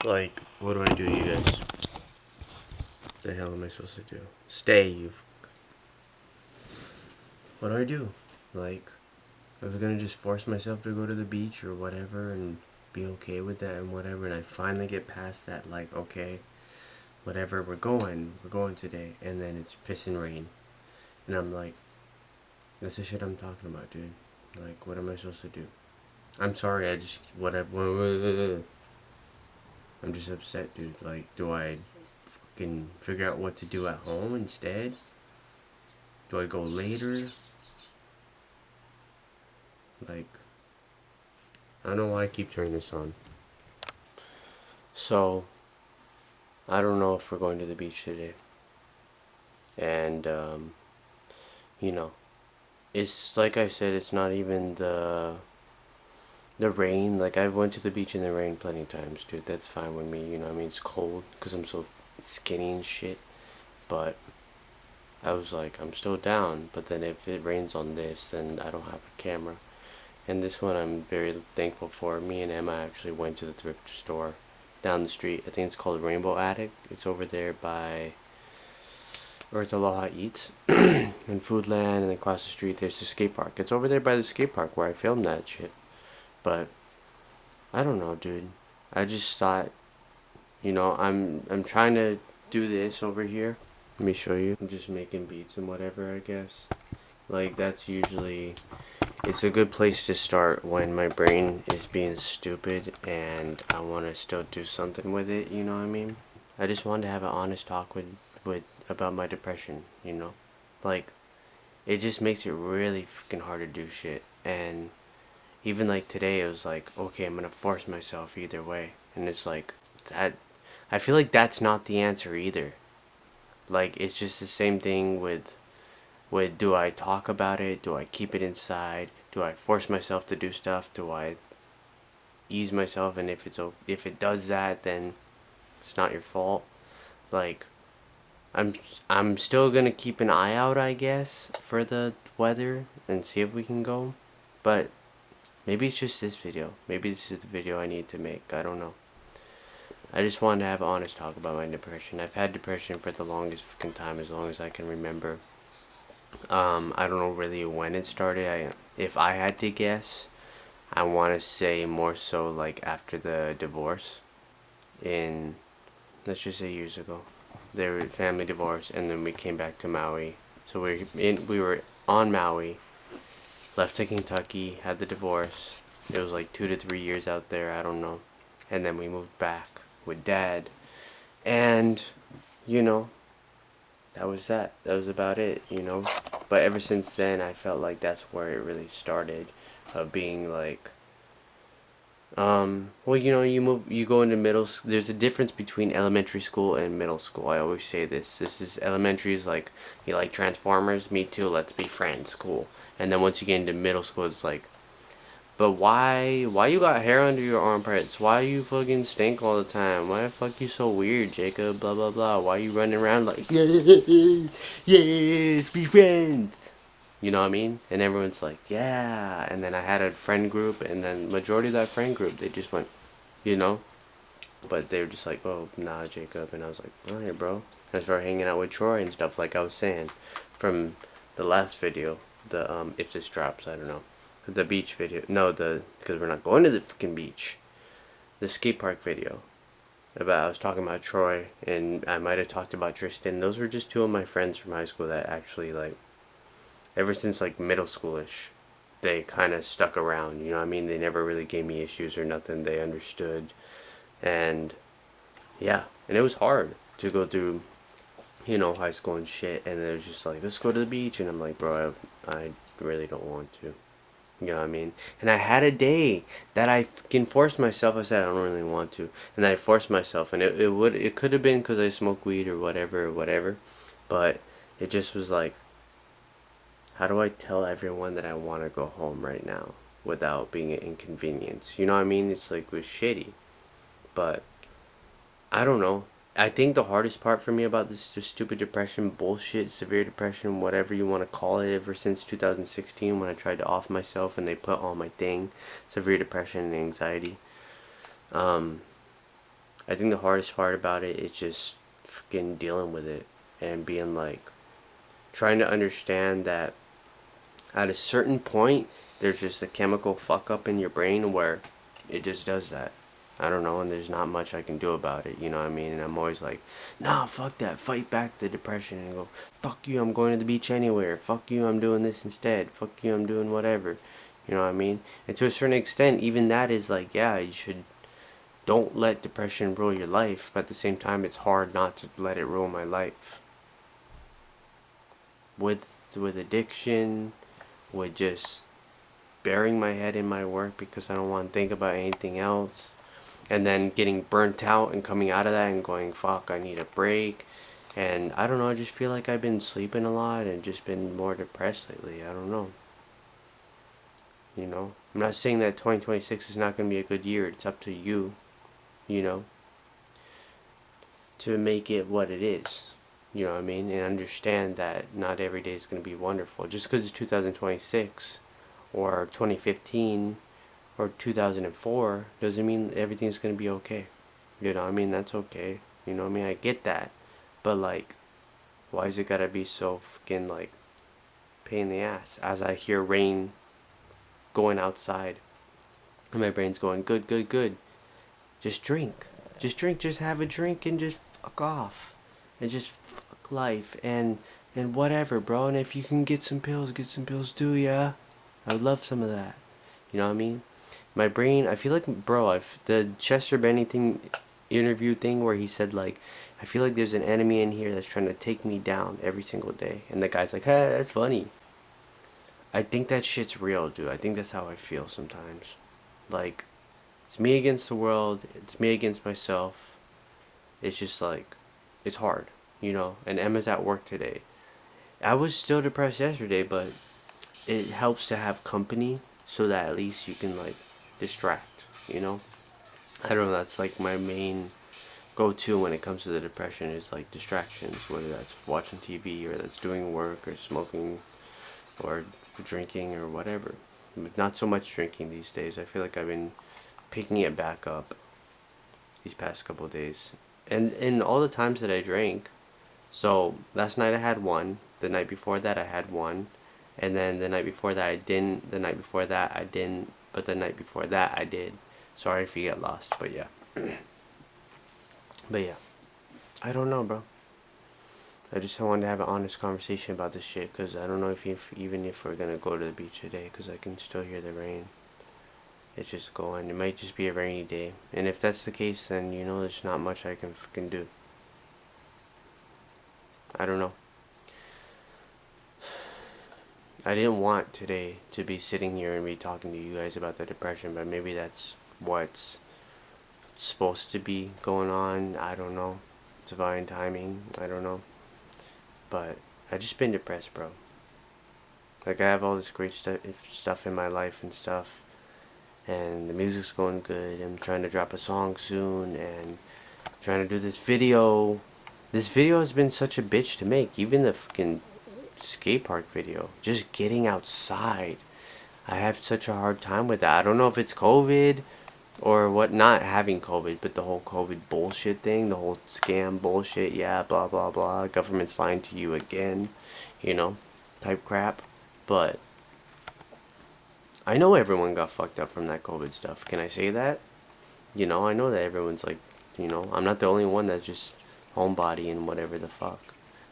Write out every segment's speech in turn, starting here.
Like, what do I do, you guys? What the hell am I supposed to do? Stay, you. What do I do? Like, I was gonna just force myself to go to the beach or whatever and be okay with that and whatever, and I finally get past that, like, okay, whatever, we're going today, and then it's pissing rain. And I'm like, that's the shit I'm talking about, dude. Like, what am I supposed to do? I'm sorry, I just, whatever. I'm just upset, dude. Like, do I can figure out what to do at home instead? Do I go later? Like, I don't know why I keep turning this on. So, I don't know if we're going to the beach today. And, you know, it's like I said, it's not even the rain. Like, I went to the beach in the rain plenty of times, dude. That's fine with me, you know what I mean? It's cold because I'm so skinny and shit. But I was like, I'm still down. But then if it rains on this, then I don't have a camera. And this one I'm very thankful for. Me and Emma actually went to the thrift store down the street. I think it's called Rainbow Attic. It's over there by Earth Aloha Eats and Foodland, and across the street there's the skate park. It's over there by the skate park where I filmed that shit. But I don't know, dude. I just thought, I'm trying to do this over here. Let me show you. I'm just making beats and whatever, I guess. Like, that's usually, it's a good place to start when my brain is being stupid and I want to still do something with it, you know what I mean? I just wanted to have an honest talk with about my depression, you know? Like, it just makes it really freaking hard to do shit. And even like today, it was like, okay, I'm gonna force myself either way. And it's like, that, I feel like that's not the answer either. Like, it's just the same thing with do I talk about it? Do I keep it inside? Do I force myself to do stuff? Do I ease myself? And if it does that, then it's not your fault. Like, I'm I'm still gonna keep an eye out, I guess, for the weather and see if we can go. But maybe it's just this video. Maybe this is the video I need to make. I don't know. I just wanted to have an honest talk about my depression. I've had depression for the longest fucking time, as long as I can remember. I don't know really when it started. If I had to guess, I want to say more so like after the divorce in, let's just say years ago. Their family divorce, and then we came back to Maui. So we were on Maui, left to Kentucky, had the divorce. It was like 2 to 3 years out there, I don't know. And then we moved back with Dad, and you know, that was that. That was about it, you know. But ever since then, I felt like that's where it really started, of being like, well, you go into middle. There's a difference between elementary school and middle school. I always say this. This is elementary is like, you like Transformers, me too. Let's be friends, cool. And then once you get into middle school, it's like, but why you got hair under your armpits? Why you fucking stink all the time? Why the fuck you so weird, Jacob? Blah blah blah. Why you running around like, yes, be friends? You know what I mean? And everyone's like, yeah. And then I had a friend group, and then majority of that friend group, they just went, you know. But they were just like, oh, nah, Jacob. And I was like, alright, bro. I started hanging out with Troy and stuff, like I was saying from the last video. The if this drops, I don't know. The beach video. No, because we're not going to the freaking beach. The skate park video. I was talking about Troy, and I might have talked about Tristan. Those were just two of my friends from high school that actually, like, ever since like middle schoolish, they kind of stuck around. You know what I mean? They never really gave me issues or nothing. They understood, and yeah, and it was hard to go through, high school and shit. And it was just like, let's go to the beach, and I'm like, bro, I really don't want to. You know what I mean? And I had a day that I fucking forced myself. I said I don't really want to, and I forced myself, and it could have been because I smoke weed or whatever, but it just was like, how do I tell everyone that I want to go home right now without being an inconvenience? You know what I mean? It's like, it was shitty. But I don't know. I think the hardest part for me about this stupid depression, bullshit, severe depression, whatever you want to call it, ever since 2016 when I tried to off myself and they put on my thing, severe depression and anxiety. Um, I think the hardest part about it is just fucking dealing with it and being like, trying to understand that at a certain point, there's just a chemical fuck up in your brain where it just does that. I don't know, and there's not much I can do about it, you know what I mean? And I'm always like, nah, fuck that, fight back the depression and go, fuck you, I'm going to the beach anywhere. Fuck you, I'm doing this instead. Fuck you, I'm doing whatever. You know what I mean? And to a certain extent, even that is like, yeah, you should, don't let depression rule your life, but at the same time, it's hard not to let it rule my life. With addiction, with just burying my head in my work because I don't want to think about anything else, and then getting burnt out and coming out of that and going, fuck, I need a break. And I don't know, I just feel like I've been sleeping a lot and just been more depressed lately. I don't know. You know, I'm not saying that 2026 is not going to be a good year. It's up to you, you know, to make it what it is. You know what I mean? And understand that not every day is going to be wonderful. Just because it's 2026 or 2015 or 2004 doesn't mean everything's going to be okay. You know what I mean? That's okay. You know what I mean? I get that. But like, why is it gotta be so fucking like pain in the ass? As I hear rain going outside and my brain's going, good, good, good. Just drink. Just drink. Just have a drink and just fuck off. And just fuck life and whatever, bro. And if you can get some pills too, yeah. I would love some of that. You know what I mean? My brain, I feel like, bro, the Chester Bennington interview thing where he said like, I feel like there's an enemy in here that's trying to take me down every single day, and the guy's like, hey, that's funny. I think that shit's real, dude. I think that's how I feel sometimes. Like, it's me against the world, it's me against myself. It's just like, it's hard, you know. And Emma's at work today. I was still depressed yesterday, but it helps to have company so that at least you can like distract, you know. I don't know, that's like my main go-to when it comes to the depression is like distractions, whether that's watching TV or that's doing work or smoking or drinking or whatever. Not so much drinking these days. I feel like I've been picking it back up these past couple of days. And in all the times that I drank, so last night I had one, the night before that I had one, and then the night before that I didn't, the night before that I didn't, but the night before that I did. Sorry if you get lost, but yeah. But yeah, I don't know, bro. I just wanted to have an honest conversation about this shit, because I don't know even if we're gonna go to the beach today, because I can still hear the rain. It's just going. It might just be a rainy day, and if that's the case, then you know there's not much I can fucking do. I don't know. I didn't want today to be sitting here and be talking to you guys about the depression, but maybe that's what's supposed to be going on. I don't know. Divine timing. I don't know. But I just been depressed, bro. Like, I have all this great stuff in my life and stuff, and the music's going good. I'm trying to drop a song soon, and trying to do this video. This video has been such a bitch to make. Even the fucking skate park video. Just getting outside. I have such a hard time with that. I don't know if it's COVID or what, not having COVID, but the whole COVID bullshit thing, the whole scam bullshit, yeah, blah, blah, blah, government's lying to you again, you know, type crap. But I know everyone got fucked up from that COVID stuff. Can I say that? You know, I know that everyone's like, you know, I'm not the only one that's just homebody and whatever the fuck.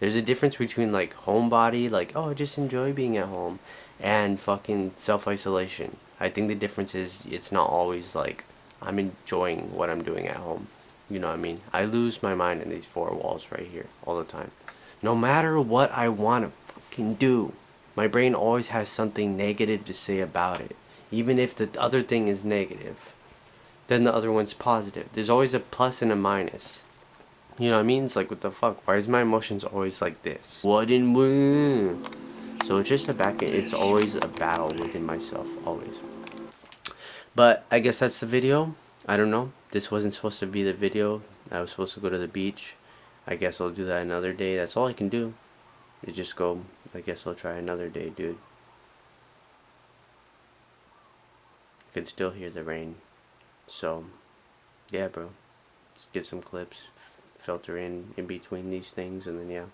There's a difference between like homebody, like, oh, I just enjoy being at home, and fucking self-isolation. I think the difference is it's not always like I'm enjoying what I'm doing at home. You know what I mean? I lose my mind in these four walls right here all the time. No matter what I want to fucking do, my brain always has something negative to say about it. Even if the other thing is negative, then the other one's positive. There's always a plus and a minus. You know what I mean? It's like, what the fuck? Why is my emotions always like this? What in woo? So it's just it's always a battle within myself, always. But I guess that's the video. I don't know. This wasn't supposed to be the video. I was supposed to go to the beach. I guess I'll do that another day. That's all I can do. Is just go. I guess I'll try another day, dude. I can still hear the rain. So, yeah, bro. Just get some clips, filter in between these things, and then yeah.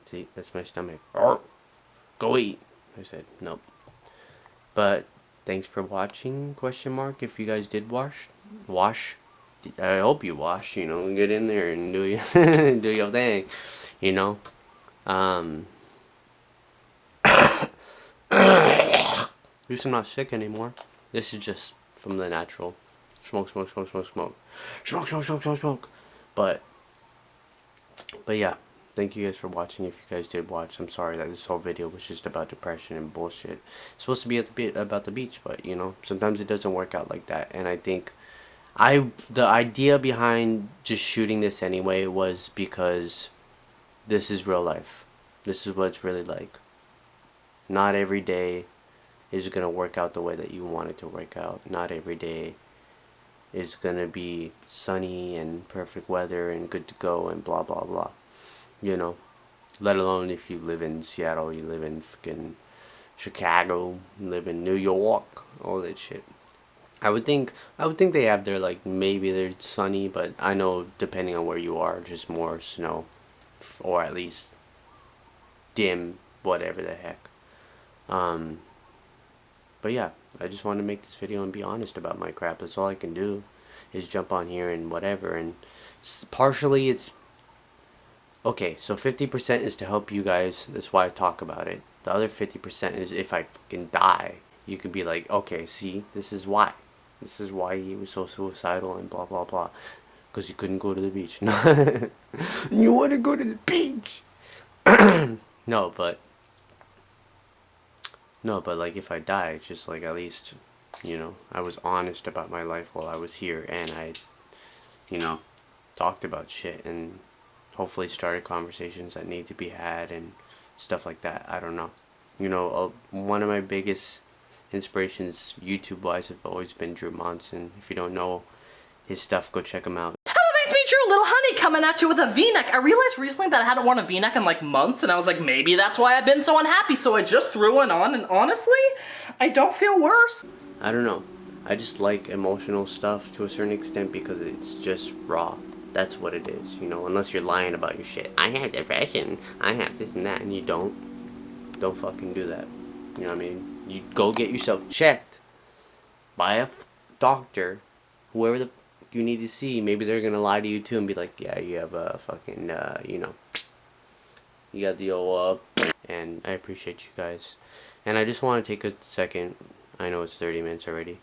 See, that's my stomach. Go eat. I said nope. But thanks for watching? Question mark. If you guys did wash. I hope you wash. You know, get in there and do your do your thing. You know. At least I'm not sick anymore. This is just from the natural. Smoke. But yeah, thank you guys for watching. If you guys did watch, I'm sorry that this whole video was just about depression and bullshit. It's supposed to be about the beach, but you know, sometimes it doesn't work out like that. And I think the idea behind just shooting this anyway was because this is real life. This is what it's really like. Not every day is gonna work out the way that you want it to work out. Not every day is gonna be sunny and perfect weather and good to go and blah blah blah. You know, let alone if you live in Seattle, you live in fucking Chicago, you live in New York, all that shit. I would think they have their, like, maybe they're sunny, but I know depending on where you are, just more snow, or at least dim, whatever the heck. But yeah, I just wanted to make this video and be honest about my crap. That's all I can do, is jump on here and whatever. And partially it's okay. So 50% is to help you guys. That's why I talk about it. The other 50% is if I fucking die, you could be like, okay, see, this is why. This is why he was so suicidal and blah blah blah. Because you couldn't go to the beach. You want to go to the beach? No, but like, if I die, it's just like, at least, you know, I was honest about my life while I was here, and I, you know, talked about shit, and hopefully started conversations that need to be had and stuff like that. I don't know. You know, one of my biggest inspirations YouTube wise have always been Drew Monson. If you don't know his stuff, go check him out. It's me, Drew, little honey, coming at you with a v-neck. I realized recently that I hadn't worn a v-neck in like months, and I was like, maybe that's why I've been so unhappy, so I just threw one on, and honestly, I don't feel worse. I don't know. I just like emotional stuff to a certain extent because it's just raw. That's what it is, you know, unless you're lying about your shit. I have depression, I have this and that, and you don't. Don't fucking do that. You know what I mean? You go get yourself checked by a doctor, whoever the you need to see. Maybe they're gonna lie to you too and be like, yeah, you have a fucking, you know, you got the old, and I appreciate you guys. And I just want to take a second, I know it's 30 minutes already.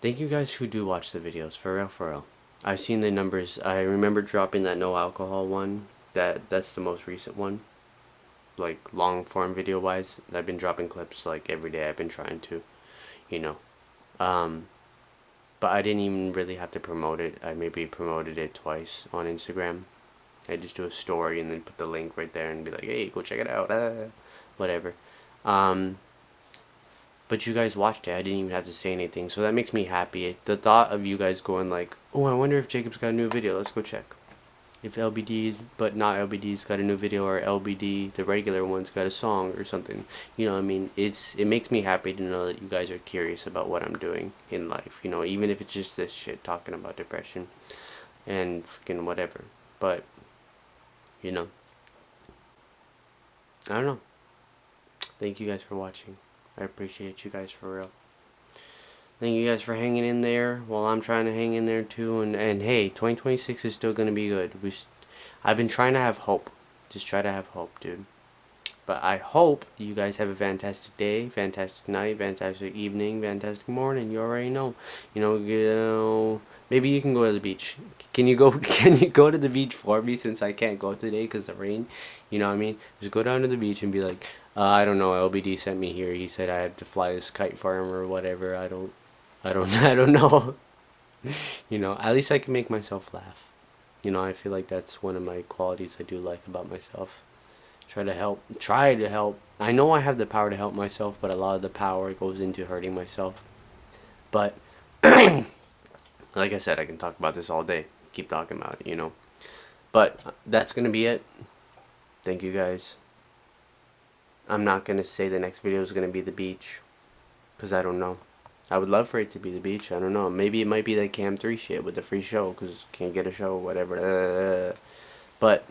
Thank you guys who do watch the videos, for real. I've seen the numbers. I remember dropping that no alcohol one. That's the most recent one. Like, long form video wise. I've been dropping clips like every day. I've been trying to, you know. But I didn't even really have to promote it. I maybe promoted it twice on Instagram. I just do a story and then put the link right there and be like, hey, go check it out. Whatever. But you guys watched it. I didn't even have to say anything. So that makes me happy. The thought of you guys going like, oh, I wonder if Jacob's got a new video. Let's go check. If LBD, but not LBD's got a new video, or LBD, the regular one's got a song or something. You know what I mean? It makes me happy to know that you guys are curious about what I'm doing in life. You know, even if it's just this shit, talking about depression and fucking whatever. But, you know, I don't know. Thank you guys for watching. I appreciate you guys for real. Thank you guys for hanging in there while I'm trying to hang in there too. And hey, 2026 is still going to be good. I've been trying to have hope. Just try to have hope, dude. But I hope you guys have a fantastic day, fantastic night, fantastic evening, fantastic morning. You already know. You know, maybe you can go to the beach. Can you go to the beach for me, since I can't go today because of rain? You know what I mean? Just go down to the beach and be like, I don't know, LBD sent me here. He said I had to fly this kite for him or whatever. I don't know. You know, at least I can make myself laugh. You know, I feel like that's one of my qualities I do like about myself. Try to help. I know I have the power to help myself, but a lot of the power goes into hurting myself. But like I said, I can talk about this all day. Keep talking about it, you know. But that's gonna be it. Thank you guys. I'm not gonna say the next video is gonna be the beach, because I don't know. I would love for it to be the beach. I don't know. Maybe it might be like Cam 3 shit with the free show because can't get a show, whatever. But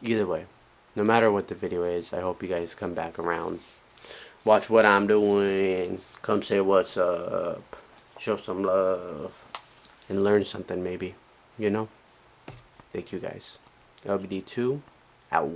either way, no matter what the video is, I hope you guys come back around. Watch what I'm doing. Come say what's up. Show some love. And learn something maybe. You know? Thank you guys. LBD2 out.